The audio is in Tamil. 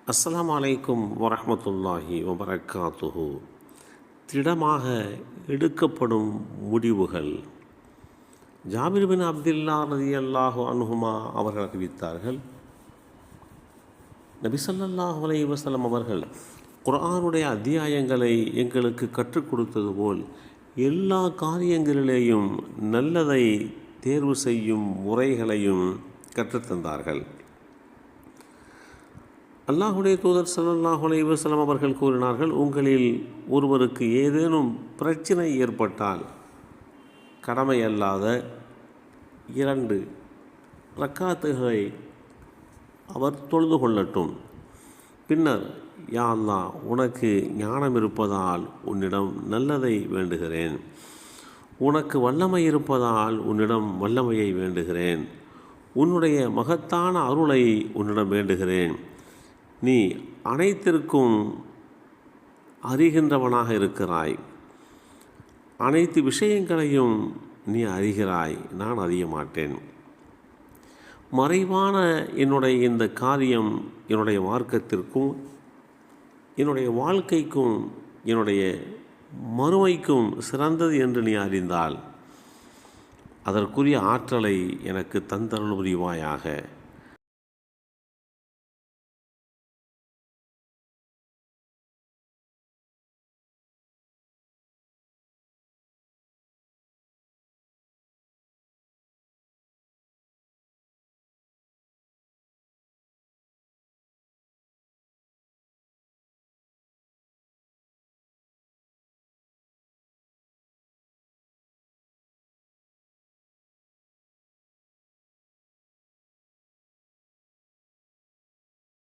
அஸ்ஸலாமு அலைக்கும் வரஹ்மத்துல்லாஹி வபரகாத்துஹு. திடமாக எடுக்கப்படும் முடிவுகள். ஜாபிர் பின் அப்துல்லா ரலியல்லாஹு அன்ஹுமா அவர்கள் அறிவித்தார்கள், நபி ஸல்லல்லாஹு அலைஹி வஸல்லம் அவர்கள் குர்ஆனுடைய அத்தியாயங்களை எங்களுக்கு கற்றுக் கொடுத்தது போல் எல்லா காரியங்களிலேயும் நல்லதை தேர்வு செய்யும் முறைகளையும் கற்றுத்தந்தார்கள். அல்லாஹுடைய தூதர் ஸல்லல்லாஹு அலைஹி வஸல்லம் அவர்கள் கூறினார்கள், உங்களில் ஒருவருக்கு ஏதேனும் பிரச்சனை ஏற்பட்டால் கடமையல்லாத 2 ரக்காத்துகளை அவர் தொழுது கொள்ளட்டும். பின்னர், யா அல்லாஹ், உனக்கு ஞானம் இருப்பதால் உன்னிடம் நல்லதை வேண்டுகிறேன், உனக்கு வல்லமை இருப்பதால் உன்னிடம் வல்லமையை வேண்டுகிறேன், உன்னுடைய மகத்தான அருளை உன்னிடம் வேண்டுகிறேன், நீ அனைத்திற்கும் அறிகின்றவனாக இருக்கிறாய், அனைத்து விஷயங்களையும் நீ அறிகிறாய், நான் அறிய மாட்டேன். மறைவான என்னுடைய இந்த காரியம் என்னுடைய மார்க்கத்திற்கும் என்னுடைய வாழ்க்கைக்கும் என்னுடைய மறுமைக்கும் சிறந்தது என்று நீ அறிந்தால் அதற்குரிய ஆற்றலை எனக்கு தந்தருள் புரிவாயாக.